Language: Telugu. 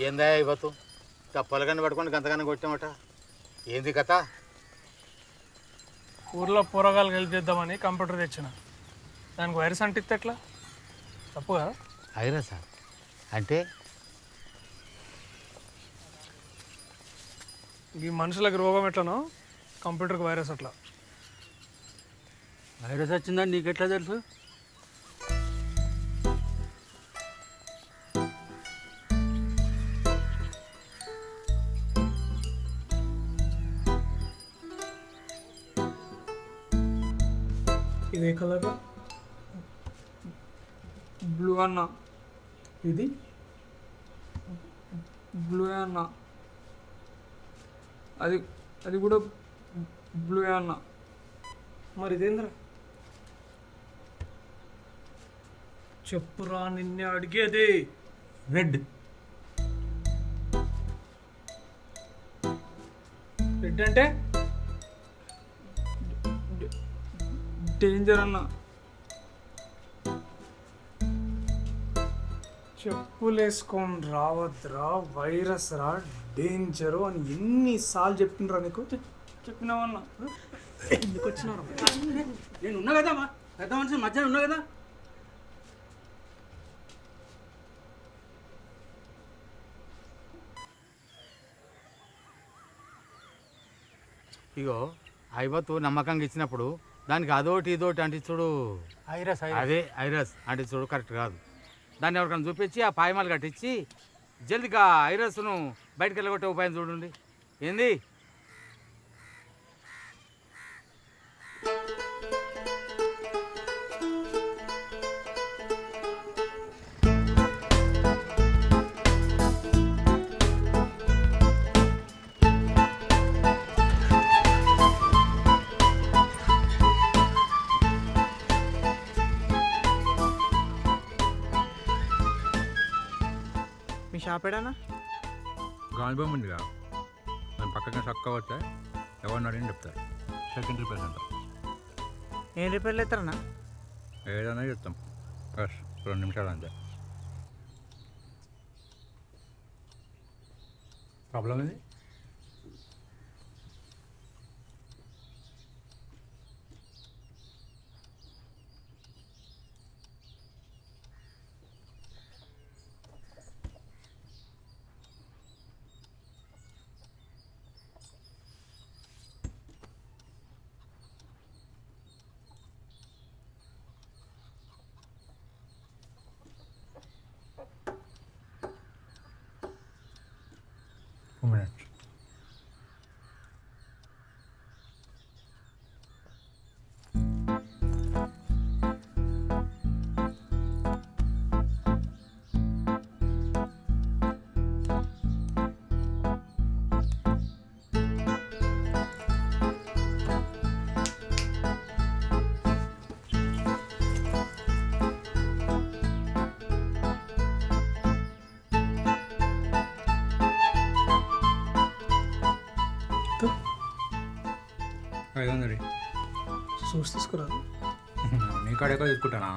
ఏందా ఇవ్వతు పొలగాన్ని పట్టుకొని గంతగానే కొట్టామట ఏంది కథ? ఊర్లో పూరగాలు హెల్ప్ చేద్దామని కంప్యూటర్ తెచ్చిన దానికి వైరస్ అంటిస్తే ఎట్లా? తప్పు కదా? వైరసా అంటే? ఈ మనుషులకు రోగం ఎట్లనో కంప్యూటర్కి వైరస్ అట్లా. వైరస్ వచ్చిందని నీకెట్లా తెలుసు? ఇది ఏ కలర్? బ్లూ అన్న. ఇది బ్లూ అన్న. అది అది కూడా బ్లూ అన్న. మరి ఇదేంద్రా? చెప్పురా, నిన్నే అడిగేది. రెడ్. రెడ్ అంటే డేంజర్ అన్న. చెప్పులేసుకొని రావద్దురా, వైరస్ రా, డేంజరు అని ఎన్నిసార్లు చెప్పిండ్రా నీకు? చెప్పినావన్నా ఎందుకు వచ్చినారు? నేను ఉన్నా కదా పెద్ద మనిషి మధ్యాహ్నం ఉన్నా కదా. ఇగో ఐవత్తు నమ్మకంగా ఇచ్చినప్పుడు దానికి అదోటి ఇదోటి అంటే చూడు ఐరస్ అదే ఐరస్ అంటే చూడు కరెక్ట్ కాదు. దాన్ని ఎవరికైనా చూపించి ఆ పాయమాలు కట్టించి జల్దిగా ఐరస్ను బయటకు వెళ్ళగొట్టే ఉపాయం చూడండి. ఏంది? మీ షాప్ ఏడానా? గాలిబొమ్మ ఉందిగా దాని పక్కన చక్క వస్తే ఎవరిని అడిగిన చెప్తారు. సెకండ్ రిపేర్ అంటారు. ఏం రిపేర్లు అవుతారన్నా? ఏదైనా చెప్తాం. బస్ 2 నిమిషాలు అంతే. ప్రాబ్లం ఇది. మినిట్స్. చూసి తీసుకురాదు. నీ కాడ ఎక్కువ తీసుకుంటానా?